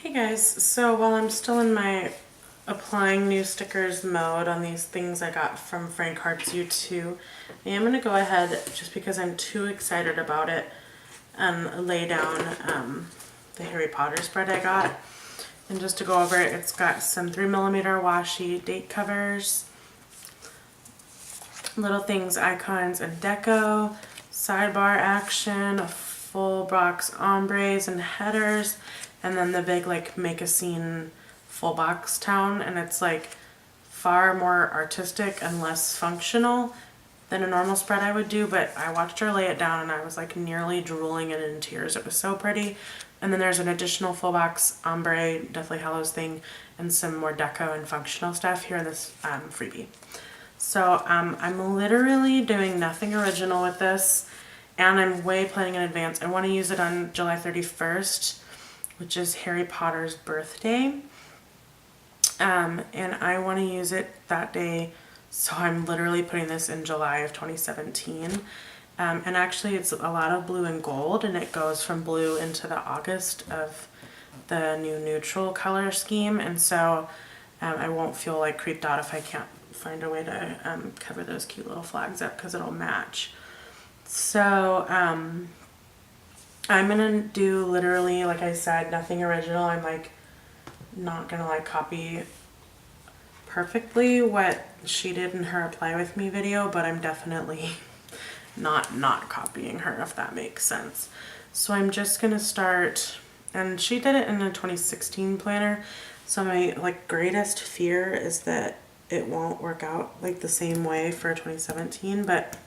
Hey guys, so while I'm still in my applying new stickers mode on these things I got from Frank Hart's U2, I am going to go ahead, just because I'm too excited about it, and lay down the Harry Potter spread I got. And just to go over it, it's got some 3mm washi date covers, little things, icons, and deco, sidebar action, full box ombres and headers, and then the big like make a scene full box town. And it's like far more artistic and less functional than a normal spread I would do, but I watched her lay it down and I was like nearly drooling and in tears. It was so pretty. And then there's an additional full box ombre Deathly Hallows thing and some more deco and functional stuff here in this freebie. So I'm literally doing nothing original with this, and I'm way planning in advance. I want to use it on July 31st, which is Harry Potter's birthday. And I want to use it that day, so I'm literally putting this in July of 2017. And actually it's a lot of blue and gold, and it goes from blue into the August of the new neutral color scheme. And so I won't feel like creeped out if I can't find a way to cover those cute little flags up, because it'll match. So I'm gonna do literally, like I said, nothing original. I'm like not gonna like copy perfectly what she did in her Apply With Me video, but I'm definitely not copying her, if that makes sense. So I'm just gonna start, and she did it in a 2016 planner, so my like greatest fear is that it won't work out like the same way for 2017, but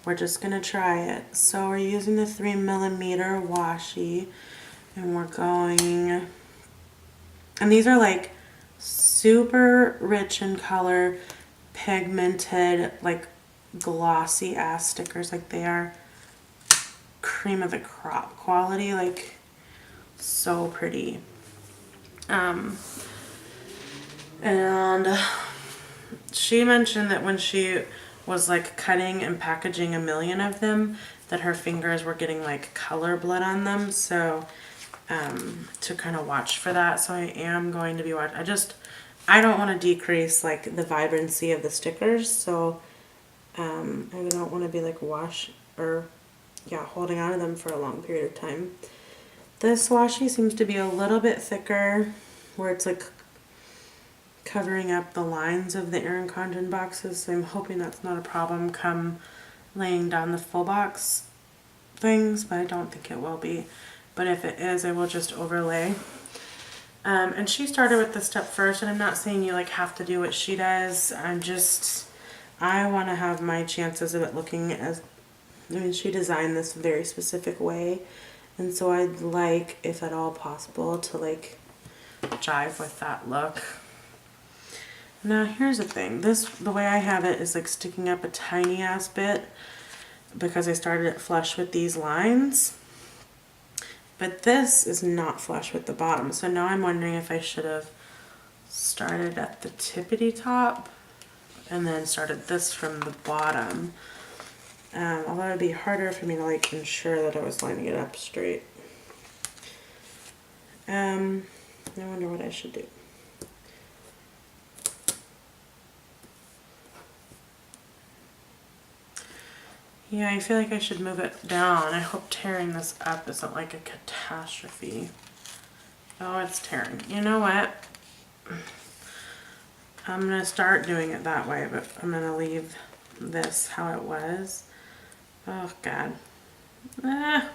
we're just gonna try it. So we're using the 3mm washi, and we're going, and these are like super rich in color, pigmented, like glossy ass stickers. Like they are cream of the crop quality, like so pretty. And she mentioned that when she was like cutting and packaging a million of them, that her fingers were getting like color blood on them. So to kind of watch for that. So I am going to be watching. I don't want to decrease like the vibrancy of the stickers. So I don't want to be like holding on to them for a long period of time. This washi seems to be a little bit thicker, where it's like covering up the lines of the Erin Condren boxes, so I'm hoping that's not a problem come laying down the full box things, but I don't think it will be. But if it is, I will just overlay. And she started with this step first, and I'm not saying you like have to do what she does. I want to have my chances of it looking as, she designed this very specific way, and so I'd like, if at all possible, to like jive with that look. Now here's the thing, the way I have it is like sticking up a tiny ass bit, because I started it flush with these lines, but this is not flush with the bottom. So now I'm wondering if I should have started at the tippity top and then started this from the bottom. Although it would be harder for me to like ensure that I was lining it up straight. I wonder what I should do. Yeah, I feel like I should move it down. I hope tearing this up isn't like a catastrophe. Oh, it's tearing. You know what? I'm going to start doing it that way, but I'm going to leave this how it was. Oh, God. Ah.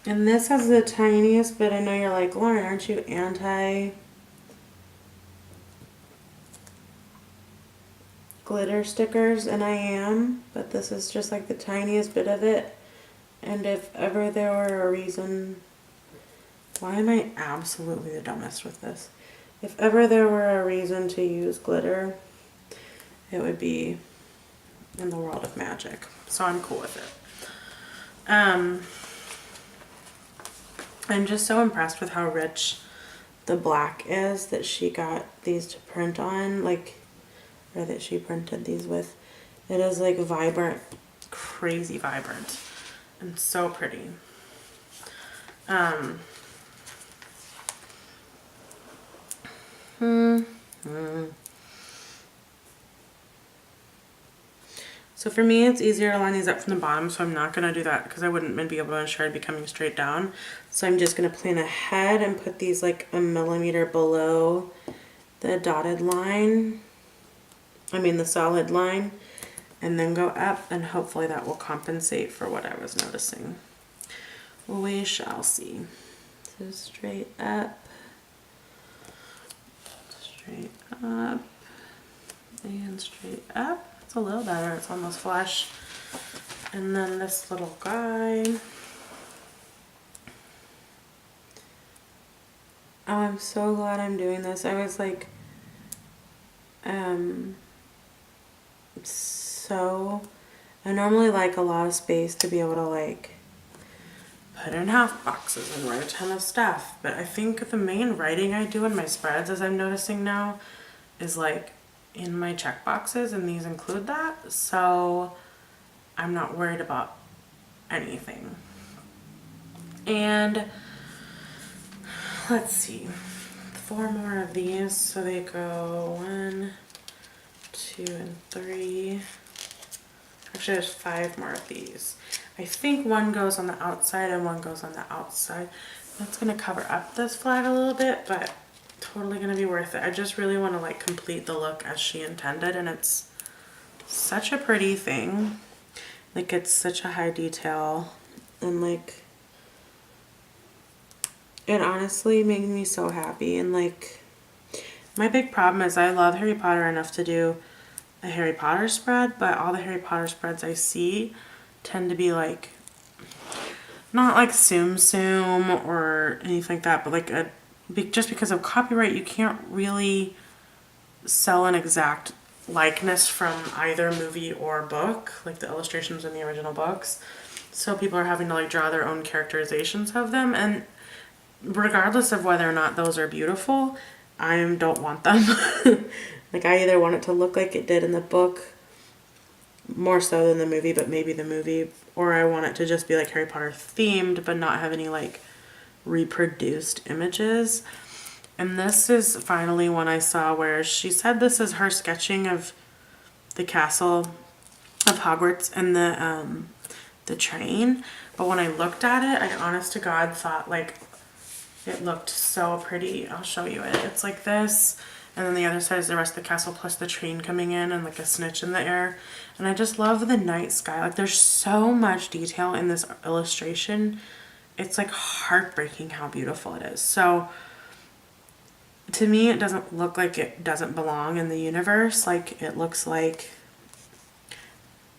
And this has the tiniest bit. I know you're like, Lauren, aren't you anti glitter stickers? And I am, but this is just like the tiniest bit of it. And if ever there were a reason, why am I absolutely the dumbest with this? If ever there were a reason to use glitter, it would be in the world of magic. So I'm cool with it. I'm just so impressed with how rich the black is that she got these to print on, like, or that she printed these with. It is like vibrant, crazy vibrant, and so pretty. So for me, it's easier to line these up from the bottom, so I'm not going to do that because I wouldn't be able to ensure I'd be coming straight down. So I'm just going to plan ahead and put these like a millimeter below the dotted line. I mean the solid line, and then go up, and hopefully that will compensate for what I was noticing. We shall see. So straight up, and straight up. It's a little better, it's almost flush. And then this little guy. Oh, I'm so glad I'm doing this. I was like, I normally like a lot of space to be able to like put in half boxes and write a ton of stuff. But I think the main writing I do in my spreads, as I'm noticing now, is like in my check boxes, and these include that. So I'm not worried about anything. And let's see, 4 more of these. So they go 1, 2, and 3. Actually, there's 5 more of these. I think one goes on the outside and one goes on the outside. That's gonna cover up this flag a little bit, but totally gonna be worth it. I just really want to like complete the look as she intended, and it's such a pretty thing. Like, it's such a high detail, and like it honestly made me so happy. And like, my big problem is I love Harry Potter enough to do a Harry Potter spread, but all the Harry Potter spreads I see tend to be like, not like Tsum or anything like that, but like just because of copyright, you can't really sell an exact likeness from either movie or book, like the illustrations in the original books. So people are having to like draw their own characterizations of them, and regardless of whether or not those are beautiful, I don't want them. Like, I either want it to look like it did in the book, more so than the movie, but maybe the movie, or I want it to just be like Harry Potter themed, but not have any like reproduced images. And this is finally one I saw where she said this is her sketching of the castle of Hogwarts and the train. But when I looked at it, I honest to God thought like it looked so pretty. I'll show you it. It's like this, and then the other side is the rest of the castle plus the train coming in and like a snitch in the air. And I just love the night sky. Like, there's so much detail in this illustration. It's like heartbreaking how beautiful it is. So to me, it doesn't look like it doesn't belong in the universe. Like, it looks like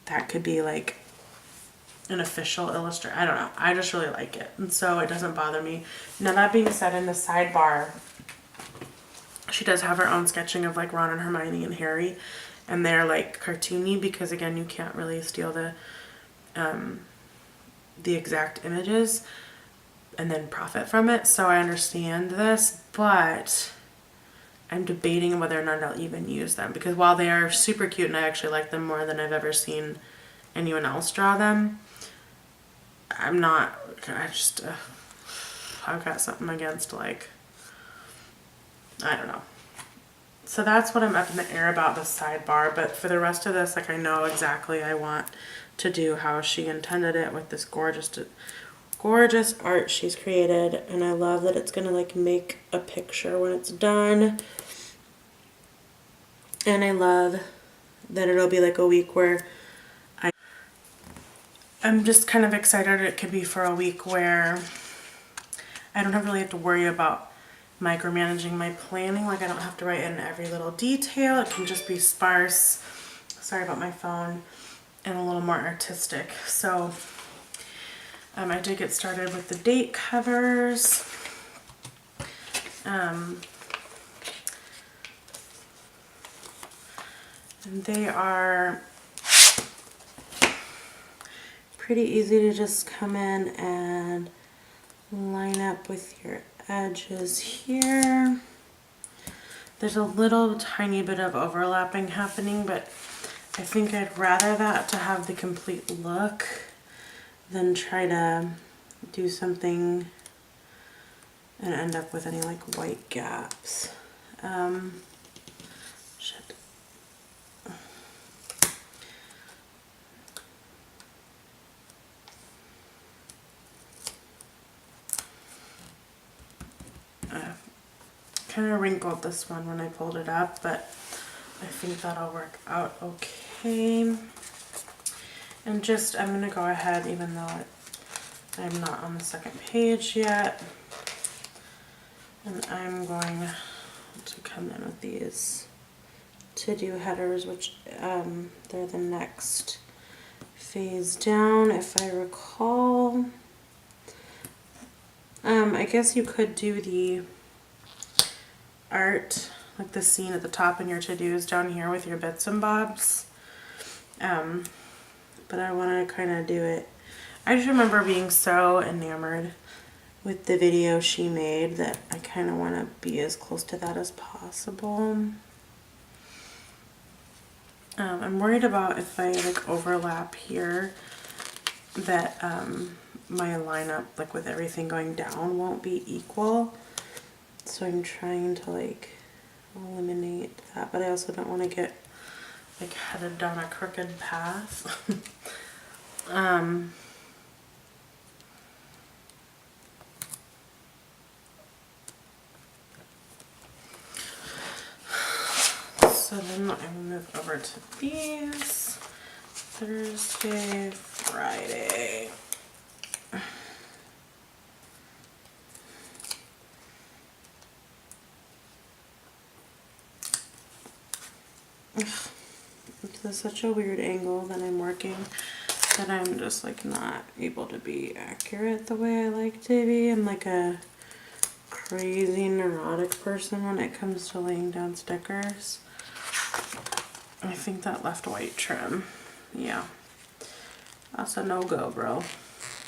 that could be like an official illustration. I don't know. I just really like it. And so it doesn't bother me. Now, that being said, in the sidebar, she does have her own sketching of like Ron and Hermione and Harry. And they're like cartoony because, again, you can't really steal the exact images and then profit from it. So I understand this, but I'm debating whether or not I'll even use them, because while they are super cute and I actually like them more than I've ever seen anyone else draw them, I've got something against, like, I don't know. So that's what I'm up in the air about, the sidebar. But for the rest of this, like, I know exactly I want to do how she intended it with this gorgeous art she's created. And I love that it's gonna like make a picture when it's done. And I love that it'll be like a week where I'm just kind of excited it could be for a week where I don't really have to worry about micromanaging my planning. Like, I don't have to write in every little detail. It can just be sparse, sorry about my phone, and a little more artistic. So I did get started with the date covers. And they are pretty easy to just come in and line up with your edges here. There's a little tiny bit of overlapping happening, but I think I'd rather that to have the complete look than try to do something and end up with any like white gaps. kind of wrinkled this one when I pulled it up, but I think that'll work out okay. And just, I'm going to go ahead, even though I'm not on the second page yet, and I'm going to come in with these to-do headers, which they're the next phase down, if I recall. I guess you could do the art, like the scene at the top in your to-dos down here with your bits and bobs. But I want to kind of do it. I just remember being so enamored with the video she made that I kind of want to be as close to that as possible. I'm worried about if I like overlap here that my lineup, like with everything going down, won't be equal. So I'm trying to like eliminate that, but I also don't want to get like headed down a crooked path. So then I move over to these. Thursday, Friday. This is such a weird angle that I'm working that I'm just like not able to be accurate the way I like to be. I'm like a crazy neurotic person when it comes to laying down stickers. I think that left white trim, yeah, that's a no-go, bro.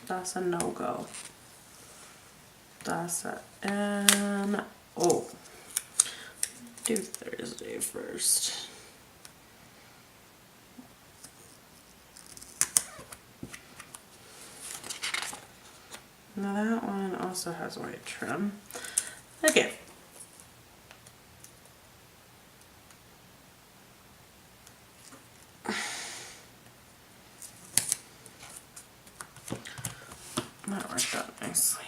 That's a no-go. That's a N-O. Do Thursday first. Now that one also has white trim. Okay. That worked out nicely.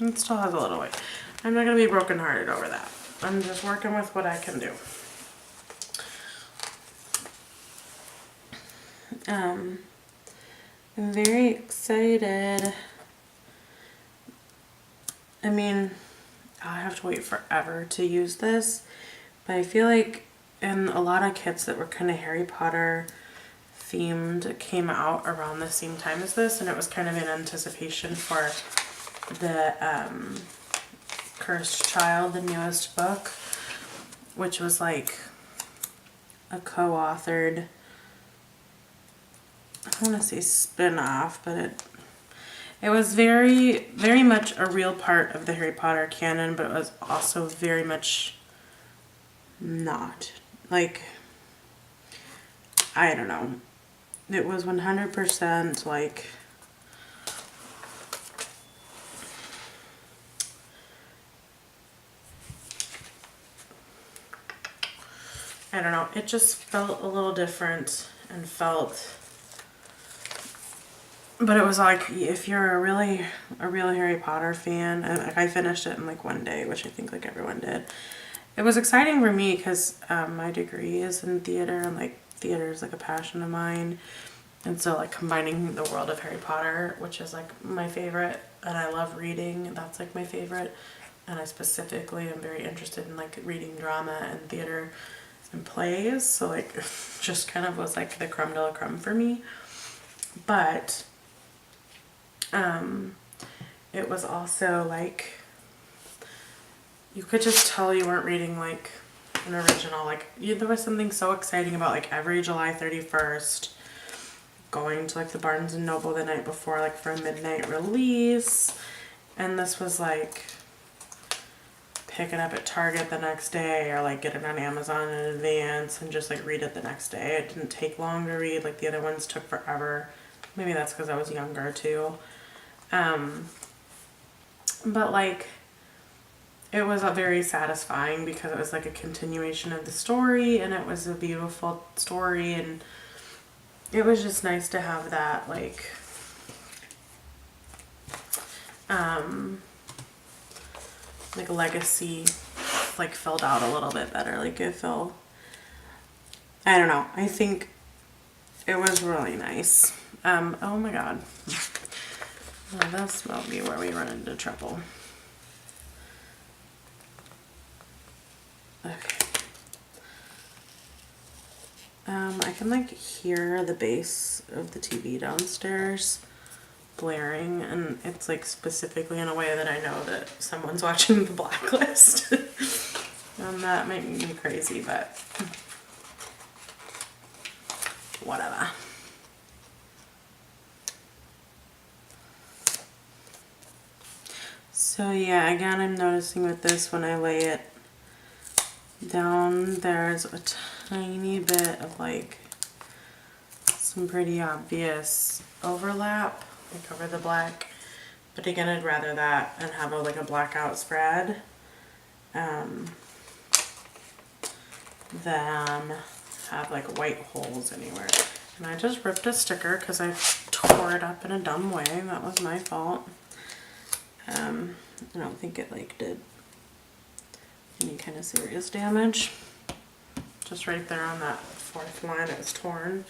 It still has a little white. I'm not going to be brokenhearted over that. I'm just working with what I can do. I'm very excited. I mean, I'll have to wait forever to use this, but I feel like in a lot of kits that were kind of Harry Potter themed came out around the same time as this, and it was kind of in anticipation for the Cursed Child, the newest book, which was like a co-authored, I don't want to say spin-off, but it was very, very much a real part of the Harry Potter canon, but it was also very much not. Like, I don't know. It was 100% like, I don't know. It just felt a little different and felt, but it was like, if you're a real Harry Potter fan, and like I finished it in like one day, which I think like everyone did. It was exciting for me because my degree is in theater, and like theater is like a passion of mine. And so like combining the world of Harry Potter, which is like my favorite, and I love reading, that's like my favorite. And I specifically am very interested in like reading drama and theater and plays. So like just kind of was like the creme de la creme for me. But it was also like, you could just tell you weren't reading like an original. Like there was something so exciting about like every July 31st going to like the Barnes and Noble the night before, like for a midnight release. And this was like pick it up at Target the next day, or like get it on Amazon in advance and just like read it the next day. It didn't take long to read, like the other ones took forever. Maybe that's because I was younger too. But like it was a very satisfying because it was like a continuation of the story, and it was a beautiful story, and it was just nice to have that like legacy like filled out a little bit better. Like it felt, I don't know. I think it was really nice. Oh my God. Well, this will be where we run into trouble. Okay. I can like hear the bass of the TV downstairs blaring, and it's like specifically in a way that I know that someone's watching The Blacklist. And that might make me crazy, but whatever. So yeah, again, I'm noticing with this, when I lay it down, there's a tiny bit of like some pretty obvious overlap, like over the black. But again, I'd rather that and have like a blackout spread than have like white holes anywhere. And I just ripped a sticker because I tore it up in a dumb way. That was my fault. I don't think it like did any kind of serious damage. Just right there on that fourth line, it was torn.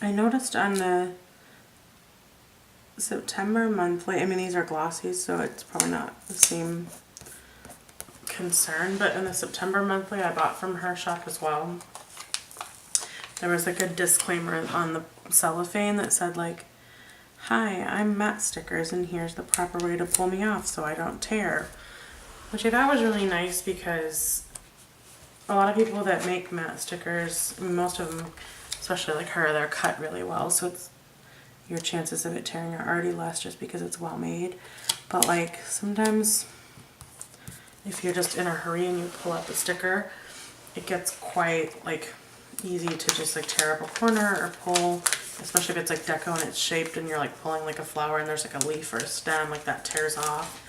I noticed on the September monthly, I mean these are glossies, so it's probably not the same concern, but in the September monthly I bought from her shop as well, there was like a disclaimer on the cellophane that said like, "Hi, I'm matte stickers and here's the proper way to pull me off so I don't tear." Which I thought was really nice, because a lot of people that make matte stickers, most of them, especially like her, they're cut really well, so it's, your chances of it tearing are already less just because it's well made. But like sometimes if you're just in a hurry and you pull up a sticker, it gets quite like easy to just like tear up a corner or pull, especially if it's like deco and it's shaped and you're like pulling like a flower and there's like a leaf or a stem, like that tears off.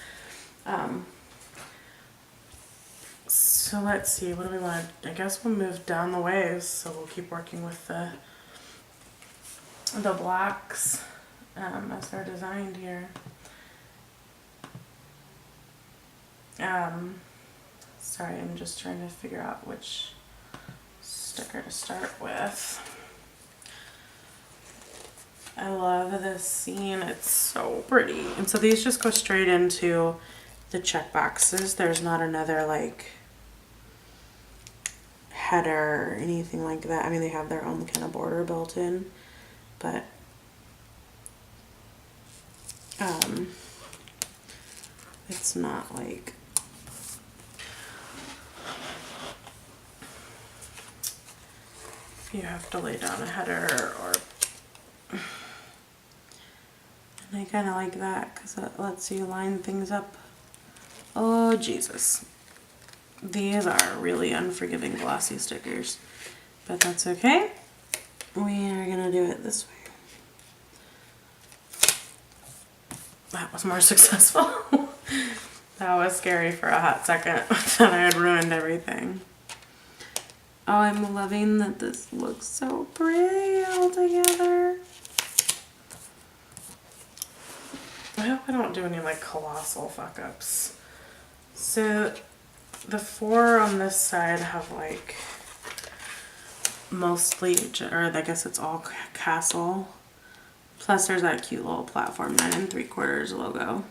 So let's see, what do we want? I guess we'll move down the ways, so we'll keep working with the blocks as they're designed here. Sorry, I'm just trying to figure out which sticker to start with. I love this scene, it's so pretty. And so these just go straight into the check boxes. There's not another like header or anything like that. I mean, they have their own kind of border built in, but it's not like you have to lay down a header or, and I kind of like that because it lets you line things up. Oh Jesus, these are really unforgiving glossy stickers, but that's okay. We are gonna do it this way. That was more successful. That was scary for a hot second. Then I had ruined everything. Oh, I'm loving that this looks so pretty all together. I hope I don't do any like colossal fuck ups. So the four on this side have like mostly, or I guess it's all castle. Plus there's that cute little platform 9 3/4 logo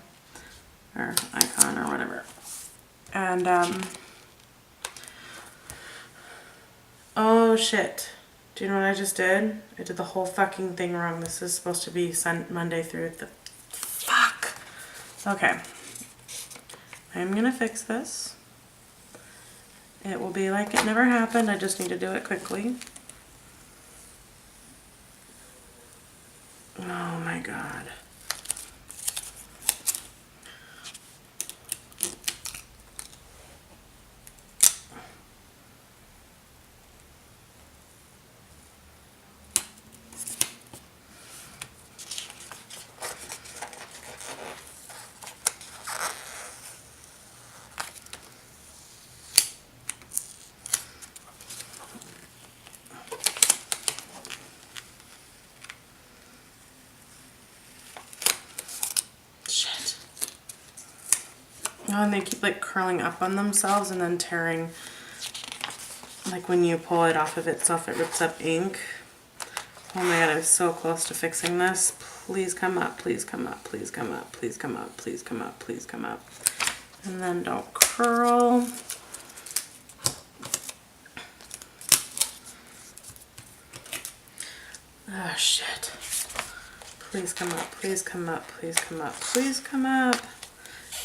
or icon or whatever. And oh shit. Do you know what I just did? I did the whole fucking thing wrong. This is supposed to be Monday through the fuck. Okay. I'm gonna fix this. It will be like it never happened. I just need to do it quickly. Oh my God. Oh, and they keep like curling up on themselves and then tearing. Like when you pull it off of itself, it rips up ink. Oh my god, I was so close to fixing this. Please come up, please come up, please come up, please come up, please come up, please come up. And then don't curl. Oh shit. Please come up, please come up, please come up, please come up.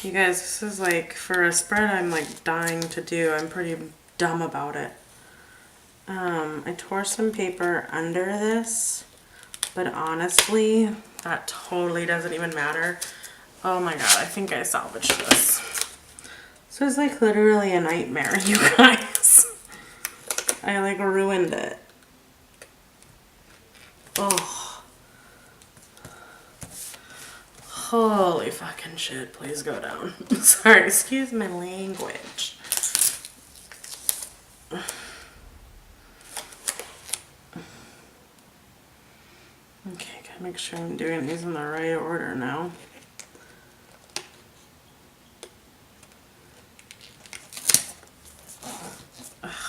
You guys, this is like, for a spread I'm like dying to do. I'm pretty dumb about it. I tore some paper under this, but honestly, that totally doesn't even matter. Oh my god, I think I salvaged this. So it's like literally a nightmare, you guys. I like ruined it. Oh. Holy fucking shit, please go down. Sorry, excuse my language. Okay, gotta make sure I'm doing these in the right order now.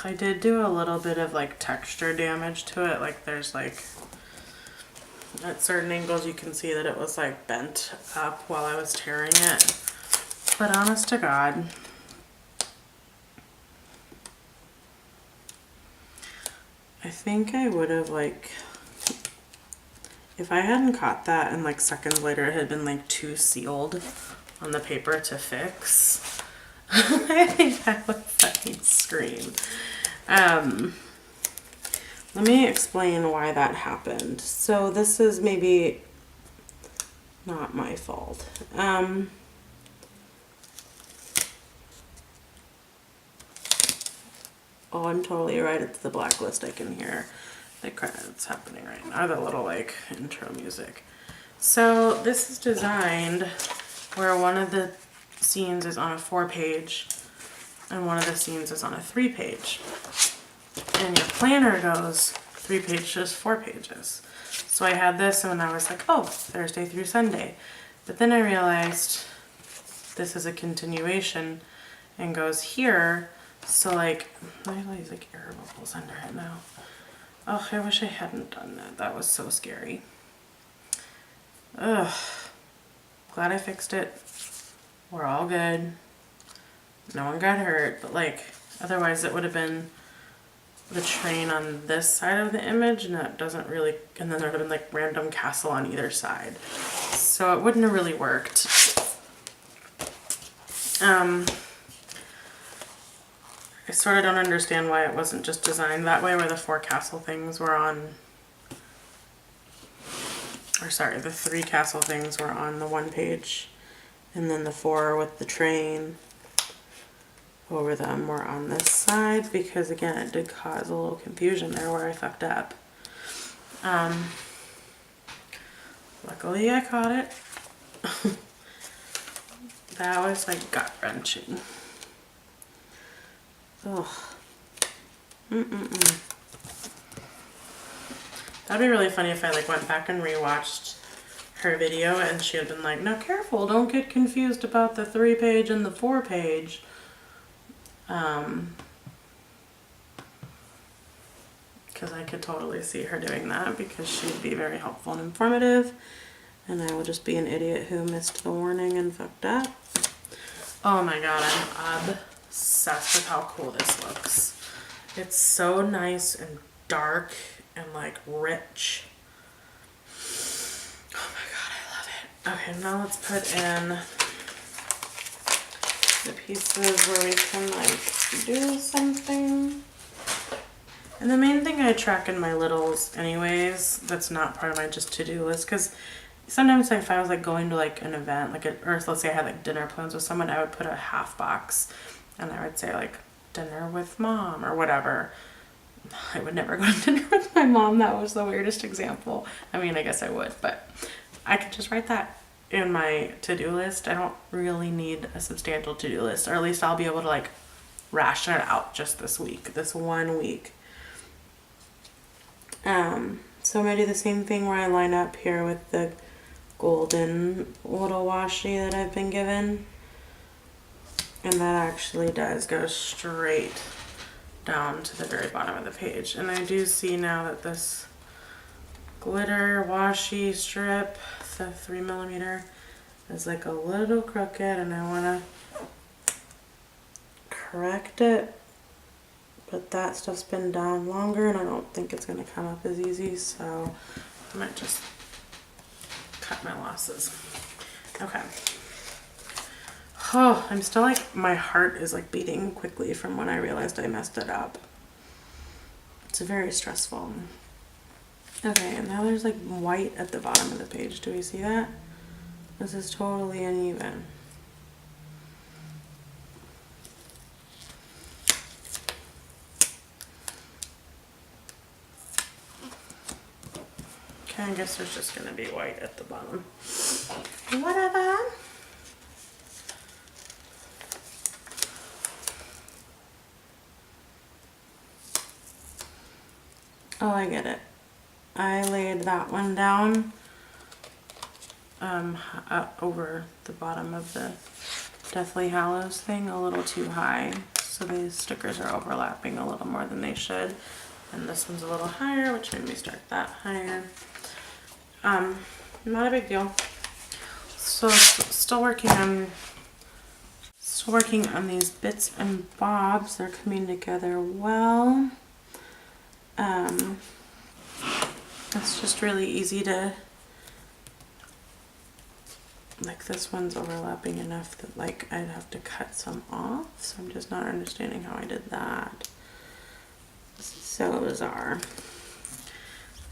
I did do a little bit of like texture damage to it. Like there's like, at certain angles you can see that it was like bent up while I was tearing it. But honest to God, I think I would have like, if I hadn't caught that and like seconds later it had been like too sealed on the paper to fix, I think I would fucking scream. Let me explain why that happened. So this is maybe not my fault. Oh, I'm totally right. It's the blacklist. I can hear the credits happening right now, the little like intro music. So this is designed where one of the scenes is on a 4-page and one of the scenes is on a 3-page. And your planner goes 3 pages, 4 pages. So I had this and I was like, oh, Thursday through Sunday. But then I realized this is a continuation and goes here. So like, I have these like air bubbles under it now. Oh, I wish I hadn't done that. That was so scary. Ugh. Glad I fixed it. We're all good. No one got hurt, but like, otherwise it would have been the train on this side of the image, and that doesn't really, and then there would have been like random castle on either side. So it wouldn't have really worked. I sort of don't understand why it wasn't just designed that way, where the 4 castle things were on, or sorry, the 3 castle things were on the 1 page, and then the 4 with the train over them were on this side, because again, it did cause a little confusion there where I fucked up. Luckily I caught it. That was like gut-wrenching. Ugh. That'd be really funny if I like went back and rewatched her video and she had been like, now careful, don't get confused about the 3-page and the 4-page. Because I could totally see her doing that, because she'd be very helpful and informative, and I would just be an idiot who missed the warning and fucked up. Oh my god, I'm obsessed with how cool this looks. It's so nice and dark and like rich. Oh my god, I love it. Okay, now let's put in the pieces where we can like do something. And the main thing I track in my littles anyways, that's not part of my just to-do list, because sometimes if I was like going to like an event, like or let's say I had like dinner plans with someone, I would put a half box and I would say like dinner with mom or whatever. I would never go to dinner with my mom. That was the weirdest example. I mean, I guess I would, but I could just write that in my to-do list. I don't really need a substantial to-do list, or at least I'll be able to like ration it out just this week, this 1 week. So I'm gonna do the same thing where I line up here with the golden little washi that I've been given. And that actually does go straight down to the very bottom of the page. And I do see now that this glitter washi strip, the 3mm, is like a little crooked, and I want to correct it. But that stuff's been down longer, and I don't think it's going to come up as easy, so I might just cut my losses. Okay. Oh, I'm still like, my heart is like beating quickly from when I realized I messed it up. It's very stressful. Okay, and now there's like white at the bottom of the page. Do we see that? This is totally uneven. Okay, I guess there's just gonna be white at the bottom. Whatever. Oh, I get it. I laid that one down over the bottom of the Deathly Hallows thing a little too high. So these stickers are overlapping a little more than they should. And this one's a little higher, which made me start that higher. Not a big deal. So still working on these bits and bobs. They're coming together well. It's just really easy to, like, this one's overlapping enough that like I'd have to cut some off, so I'm just not understanding how I did that. This is so bizarre.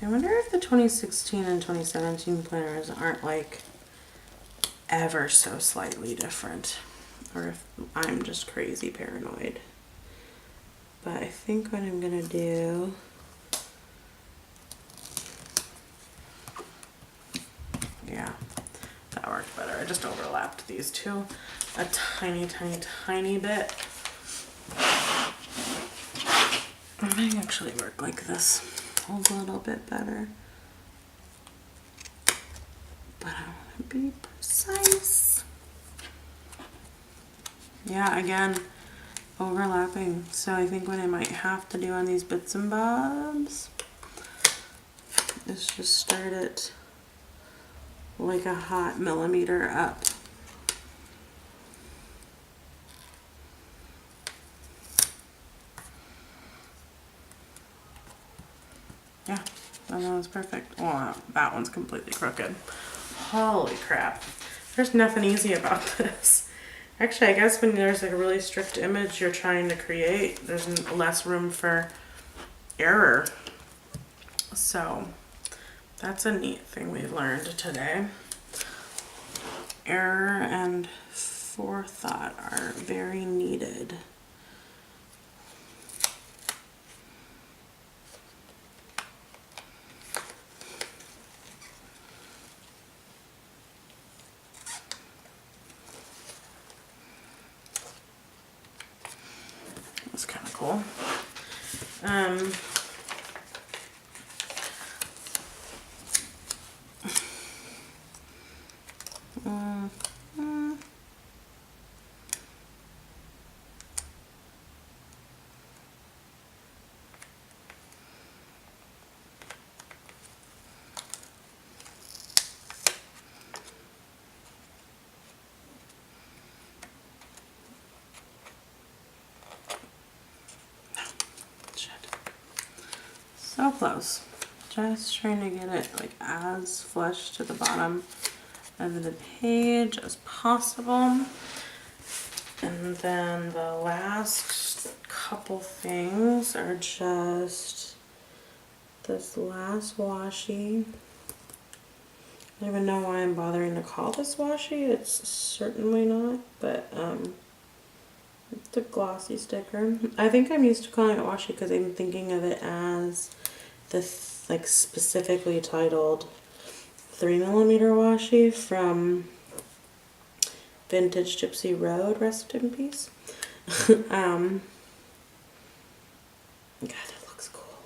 I wonder if the 2016 and 2017 planners aren't like ever so slightly different, or if I'm just crazy paranoid. But I think what I'm gonna do, yeah, that worked better. I just overlapped these two a tiny, tiny, tiny bit. It might actually work like this a little bit better. But I want to be precise. Yeah, again, overlapping. So I think what I might have to do on these bits and bobs is just start it like a hot millimeter up. Yeah, and that was perfect. Well, that one's completely crooked. Holy crap. There's nothing easy about this. Actually, I guess when there's like a really strict image you're trying to create, there's less room for error. So that's a neat thing we've learned today. Error and forethought are very needed. That's kind of cool. So close. Just trying to get it like as flush to the bottom of the page as possible. And then the last couple things are just this last washi. I don't even know why I'm bothering to call this washi. It's certainly not, but it's a glossy sticker. I think I'm used to calling it washi because I'm thinking of it as this like specifically titled 3mm washi from Vintage Gypsy Road, rest in peace. God, it looks cool.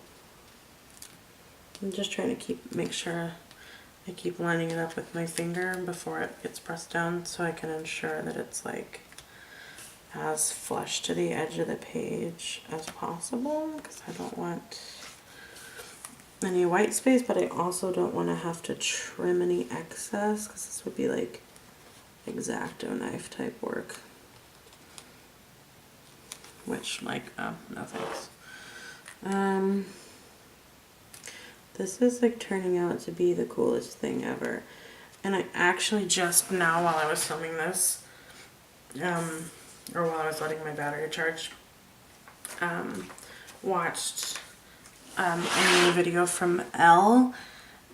I'm just trying to make sure I keep lining it up with my finger before it gets pressed down so I can ensure that it's like as flush to the edge of the page as possible because I don't want any white space, but I also don't want to have to trim any excess because this would be like X-Acto knife type work, which like, oh, no thanks. This is like turning out to be the coolest thing ever. And I actually just now, while I was filming this, or while I was letting my battery charge, watched a new video from Elle,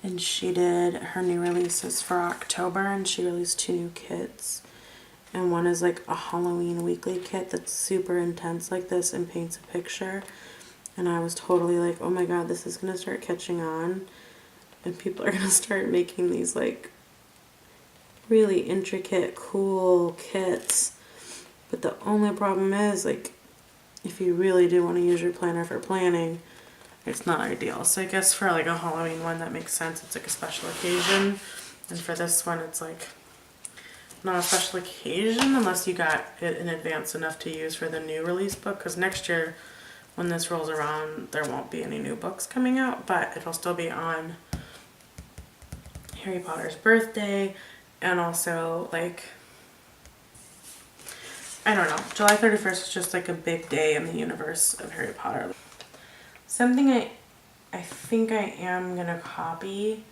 and she did her new releases for October, and she released 2 new kits. And one is like a Halloween weekly kit that's super intense like this and paints a picture. And I was totally like, oh my god, this is gonna start catching on, and people are gonna start making these like really intricate, cool kits. But the only problem is, like, if you really do want to use your planner for planning, it's not ideal. So I guess for like a Halloween one, that makes sense. It's like a special occasion. And for this one, it's like not a special occasion unless you got it in advance enough to use for the new release book. Because next year, when this rolls around, there won't be any new books coming out, but it'll still be on Harry Potter's birthday. And also, like, I don't know, July 31st is just like a big day in the universe of Harry Potter. Something I think I am gonna copy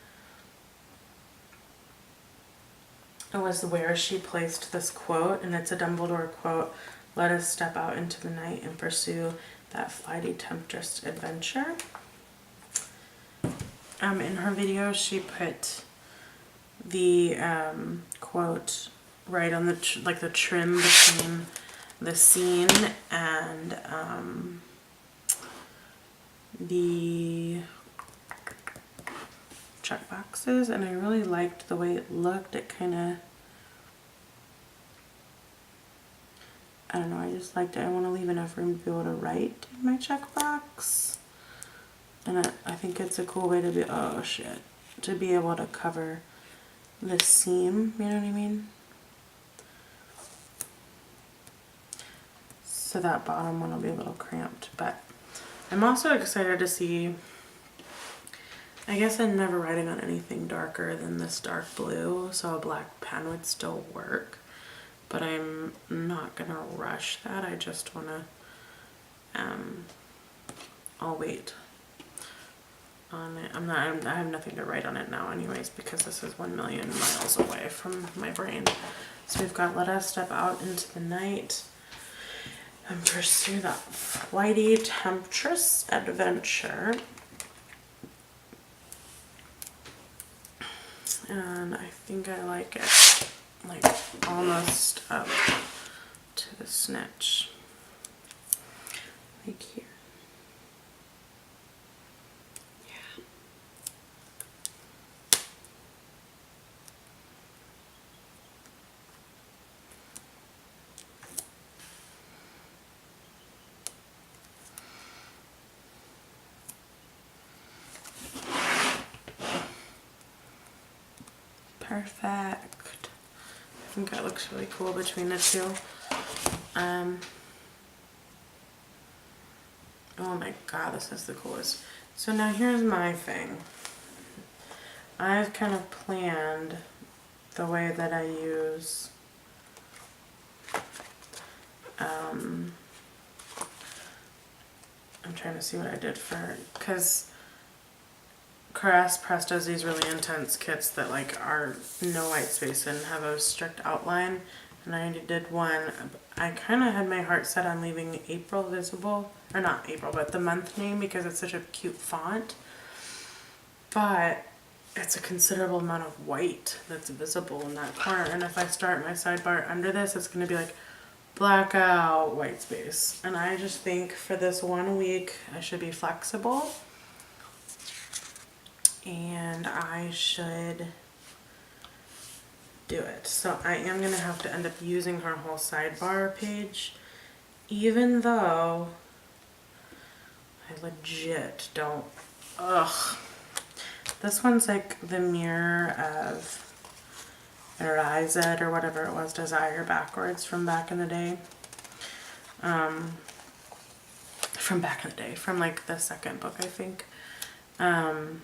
was where she placed this quote, and it's a Dumbledore quote: "Let us step out into the night and pursue that flighty temptress adventure." In her video, she put the quote right on the the trim between the scene and the check boxes, and I really liked the way it looked. It kind of, I don't know, I just liked it. I want to leave enough room to be able to write in my checkbox, and I think it's a cool way to be, oh shit, to be able to cover the seam, you know what I mean? So that bottom one will be a little cramped, but I'm also excited to see, I guess I'm never writing on anything darker than this dark blue, so a black pen would still work. But I'm not gonna rush that. I just wanna, I'll wait on it. I have nothing to write on it now anyways, because this is 1,000,000 miles away from my brain. So we've got "Let us step out into the night and pursue that flighty temptress adventure." And I think I like it, like, almost up to the snitch, like here. Yeah. Perfect. I think that looks really cool between the two. Oh my god, this is the coolest. So now here's my thing. I've kind of planned the way that I use I'm trying to see what I did for, because Caress Press does these really intense kits that like are no white space and have a strict outline, and I did one. I kind of had my heart set on leaving April visible, or not April, but the month name, because it's such a cute font, but it's a considerable amount of white that's visible in that corner, and if I start my sidebar under this, it's going to be like blackout white space, and I just think for this 1 week I should be flexible. And I should do it. So I am going to have to end up using her whole sidebar page, even though I legit don't, ugh. This one's like the mirror of Erized or whatever it was, Desire backwards from back in the day. from back in the day, from like the second book, I think,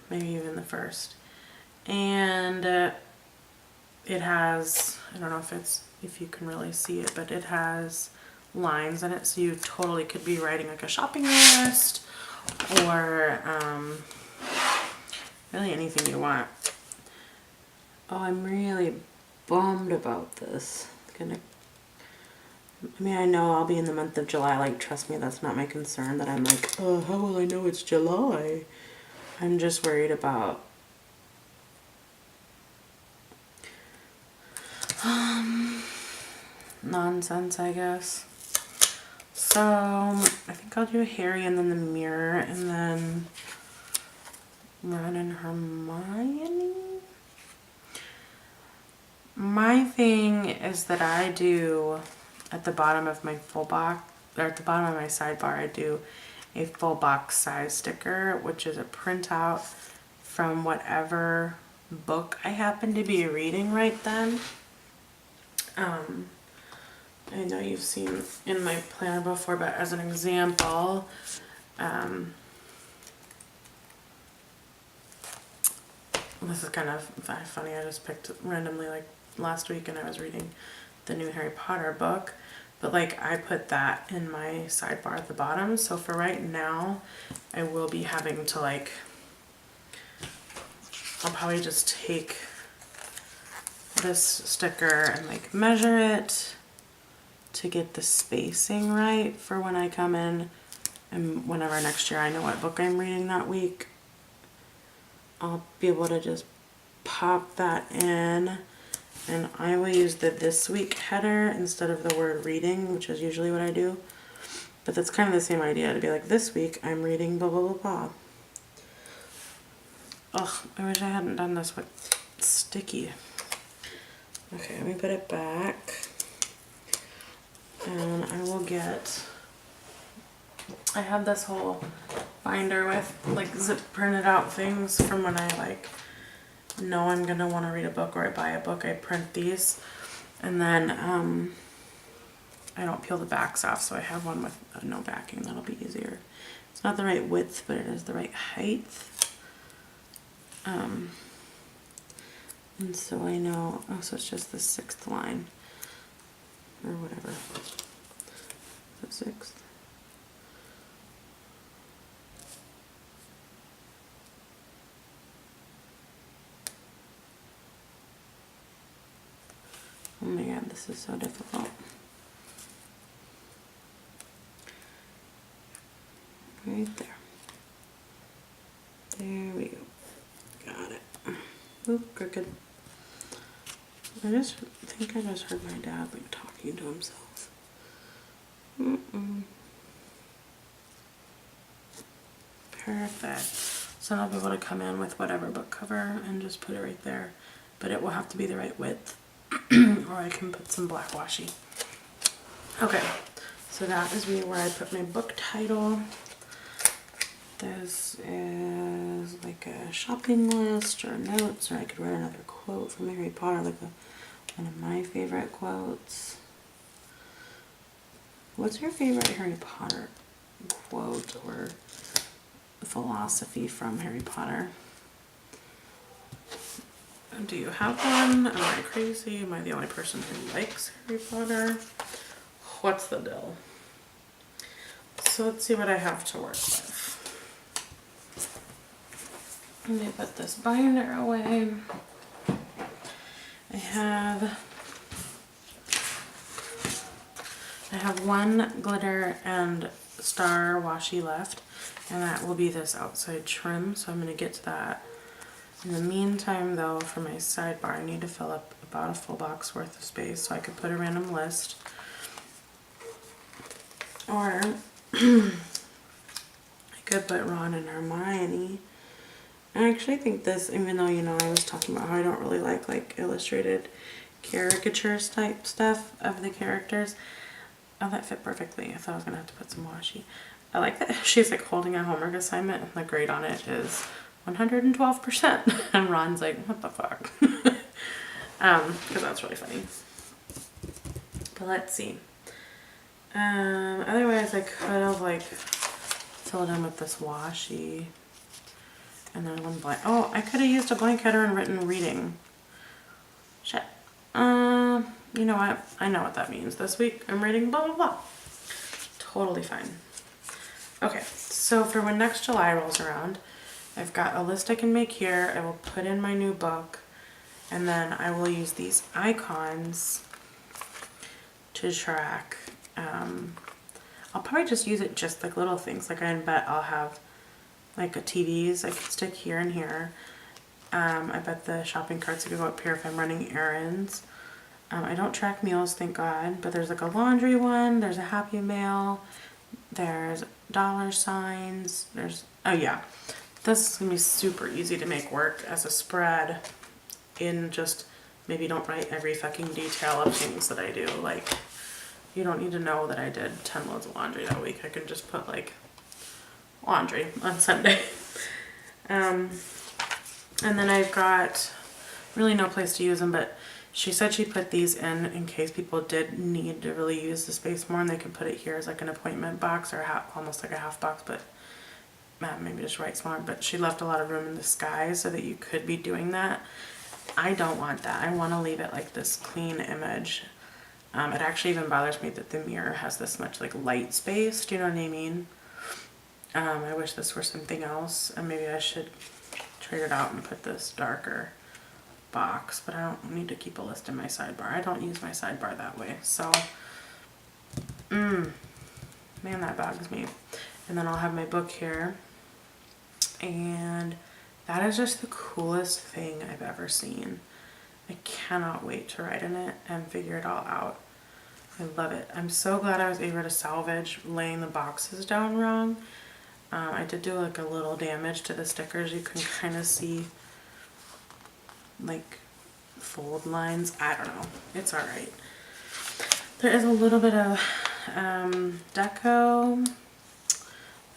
maybe even the first. And it has, I don't know if you can really see it, but it has lines in it, so you totally could be writing like a shopping list or really anything you want. Oh, I'm really bummed about this. I mean, I know I'll be in the month of July, like, trust me, that's not my concern, that I'm like, oh, how will I know it's July? I'm just worried about nonsense, I guess. So, I think I'll do Harry and then the mirror and then Ron and Hermione. My thing is that I do at the bottom of my full box, or at the bottom of my sidebar, I do a full box size sticker, which is a printout from whatever book I happen to be reading right then. I know you've seen in my planner before, but as an example, this is kind of funny, I just picked randomly like last week and I was reading the new Harry Potter book, but like I put that in my sidebar at the bottom. So for right now, I will be having to like, I'll probably just take this sticker and like measure it to get the spacing right for when I come in, and whenever next year I know what book I'm reading that week, I'll be able to just pop that in, and I will use the this week header instead of the word reading, which is usually what I do, but that's kind of the same idea, to be like, this week I'm reading blah blah blah blah. Ugh, I wish I hadn't done this with sticky. Okay, let me put it back. And I will get, I have this whole binder with like zip printed out things from when I like know I'm gonna want to read a book or I buy a book. I print these, and then I don't peel the backs off, so I have one with no backing. That'll be easier. It's not the right width, but it is the right height. And so I know, oh, so it's just the 6th line or whatever. The 6th. Oh my god, this is so difficult. Right there. There we go. Got it. Oop, crooked. I just think I just heard my dad like talking to himself. Perfect. So I'll be able to come in with whatever book cover and just put it right there, but it will have to be the right width, or I can put some black washi. Okay, so that is where I put my book title. This is like a shopping list or notes, or I could write another quote from Harry Potter, like one of my favorite quotes. What's your favorite Harry Potter quote or philosophy from Harry Potter? Do you have one? Am I crazy? Am I the only person who likes Harry Potter? What's the deal? So let's see what I have to work with. Let me put this binder away. I have one glitter and star washi left, and that will be this outside trim, so I'm going to get to that. In the meantime though, for my sidebar, I need to fill up about a full box worth of space, so I could put a random list, or I could put Ron and Hermione. I actually think this, even though, you know, I was talking about how I don't really like illustrated caricatures type stuff of the characters, oh, that fit perfectly. I thought I was gonna have to put some washi. I like that she's like holding a homework assignment and the grade on it is 112%, and Ron's like, what the fuck? Because that's really funny. But let's see. Otherwise I could have like filled in with this washi and then one blank. Oh, I could have used a blank header and written reading. Shit. You know what? I know what that means. This week I'm reading blah blah blah. Totally fine. Okay, so for when next July rolls around, I've got a list I can make here. I will put in my new book, and then I will use these icons to track. I'll probably just use it just like little things. Like I bet I'll have like a TVs I can stick here and here. I bet the shopping carts could go up here if I'm running errands. I don't track meals, thank God, but there's like a laundry one, there's a Happy Mail, there's dollar signs, there's, oh yeah, this is gonna be super easy to make work as a spread in just, maybe don't write every fucking detail of things that I do, like, you don't need to know that I did 10 loads of laundry that week, I can just put like, laundry on Sunday. And then I've got really no place to use them, but she said she put these in case people did need to really use the space more, and they could put it here as like an appointment box or almost like a half box, but maybe just write smaller. But she left a lot of room in the sky so that you could be doing that. I don't want that. I want to leave it like this clean image. It actually even bothers me that the mirror has this much like light space. Do you know what I mean? I wish this were something else, and maybe I should trade it out and put this darker box, but I don't need to keep a list in my sidebar. I don't use my sidebar that way, so man, that bugs me. And then I'll have my book here, and that is just the coolest thing I've ever seen. I cannot wait to write in it and figure it all out. I love it. I'm so glad I was able to salvage laying the boxes down wrong. I did do like a little damage to the stickers. You can kind of see like fold lines. I don't know. It's alright. There is a little bit of deco.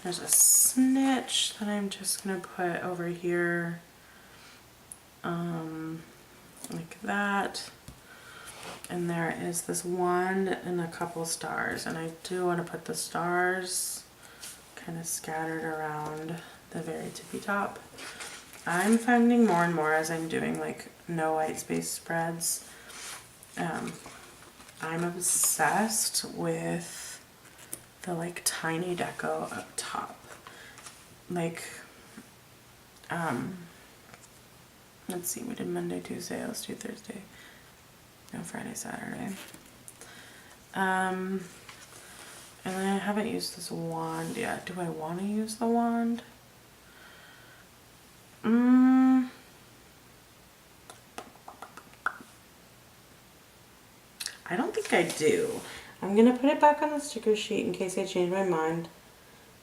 There's a snitch that I'm just going to put over here like that. And there is this wand and a couple stars. And I do want to put the stars kind of scattered around the very tippy top. I'm finding more and more as I'm doing like no white space spreads. I'm obsessed with the like tiny deco up top. Like, let's see, we did Monday, Tuesday, let's do Thursday. No, Friday, Saturday. And then I haven't used this wand yet. Do I want to use the wand? I don't think I do. I'm going to put it back on the sticker sheet in case I change my mind.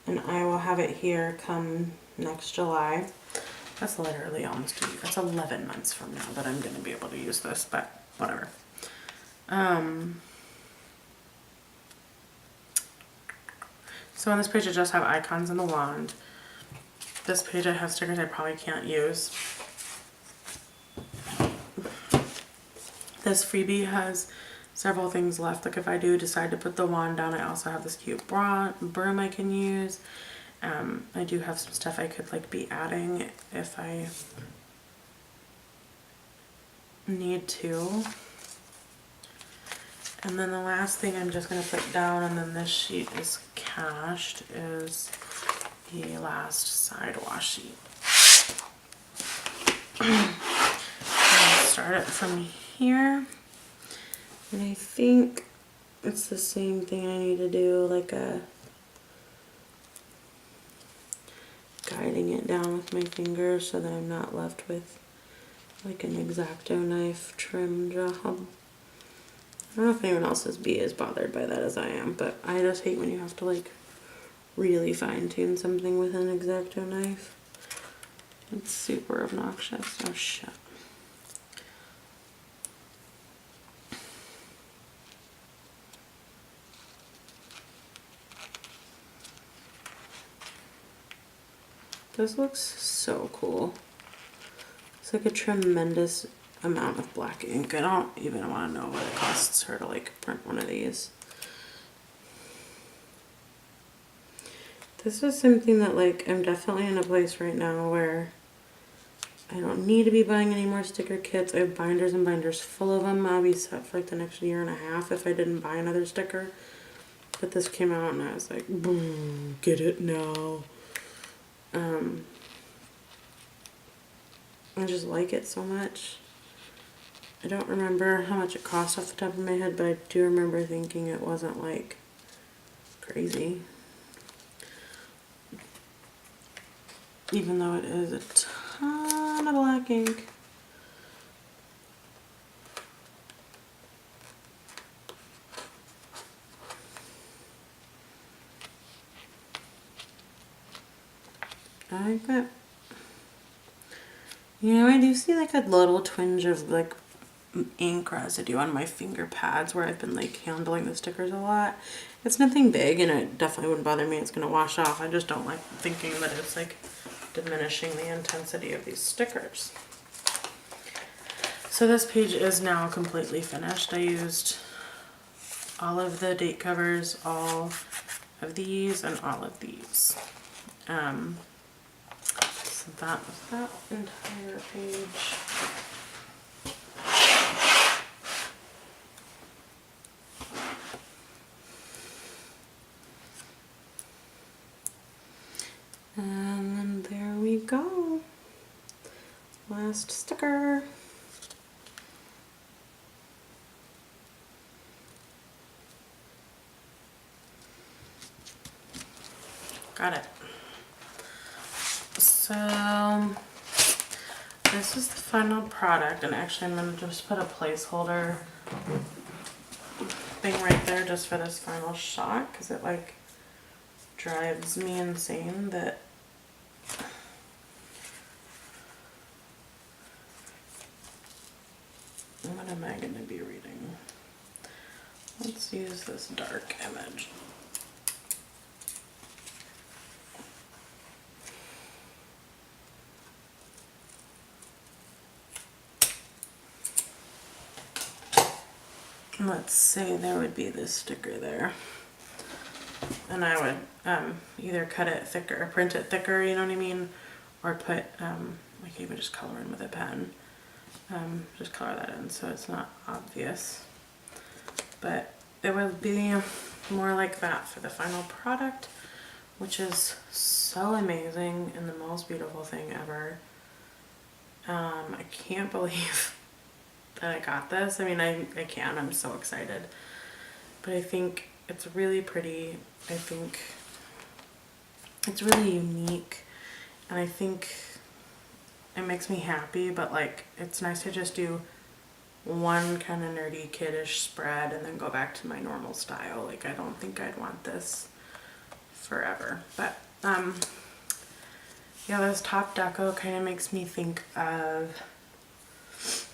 And I will have it here come next July. That's literally almost a year. That's 11 months from now that I'm going to be able to use this, but whatever. So on this page I just have icons and the wand. This page I have stickers I probably can't use. This freebie has several things left. Like if I do decide to put the wand down, I also have this cute broom I can use. I do have some stuff I could like be adding if I need to. And then the last thing I'm just going to put down, and then this sheet is cached, is the last side wash sheet. I'll start it from here. And I think it's the same thing I need to do, like a guiding it down with my fingers so that I'm not left with like an X-Acto knife trim job. I don't know if anyone else's bee is bothered by that as I am, but I just hate when you have to like really fine tune something with an X-Acto knife. It's super obnoxious. Oh shit. This looks so cool. It's like a tremendous amount of black ink. I don't even want to know what it costs her to like print one of these. This is something that, like, I'm definitely in a place right now where I don't need to be buying any more sticker kits. I have binders and binders full of them. I'll be set for like the next year and a half if I didn't buy another sticker. But this came out and I was like, boom, get it now. I just like it so much. I don't remember how much it cost off the top of my head, but I do remember thinking it wasn't like crazy. Even though it is a ton of black ink. I like that. You know, I do see like a little twinge of like ink residue on my finger pads where I've been like handling the stickers a lot. It's nothing big and it definitely wouldn't bother me. It's gonna wash off. I just don't like thinking that it's like diminishing the intensity of these stickers. So this page is now completely finished. I used all of the date covers, all of these, and all of these. So that was that entire page. And there we go. Last sticker. Got it. So this is the final product, and actually I'm going to just put a placeholder thing right there just for this final shot because it like drives me insane that what am I going to be reading? Let's use this dark image. Let's say there would be this sticker there. And I would either cut it thicker or print it thicker, you know what I mean? Or put, like even just color in with a pen. Just color that in so it's not obvious. But it would be more like that for the final product, which is so amazing and the most beautiful thing ever. I can't believe that I got this. I mean, I can. I'm so excited. But I think it's really pretty. I think it's really unique. And I think it makes me happy, but like it's nice to just do one kind of nerdy kiddish spread and then go back to my normal style. Like I don't think I'd want this forever. But yeah, this top deco kind of makes me think of,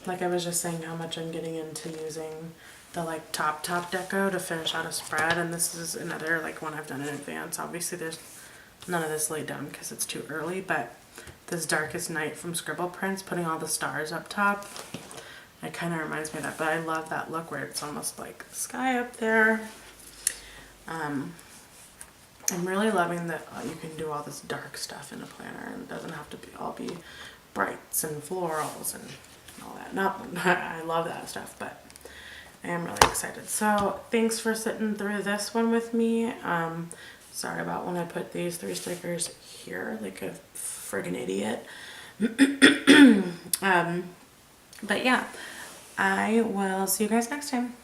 like I was just saying, how much I'm getting into using the like top deco to finish out a spread, and this is another like one I've done in advance. Obviously there's none of this laid down because it's too early, but this Darkest Night from Scribble Prints, putting all the stars up top, it kind of reminds me of that. But I love that look where it's almost like the sky up there. I'm really loving that you can do all this dark stuff in a planner and it doesn't have to all be brights and florals and all that. No, I love that stuff, but I am really excited. So thanks for sitting through this one with me. Sorry about when I put these 3 stickers here like a friggin' idiot. But yeah, I will see you guys next time.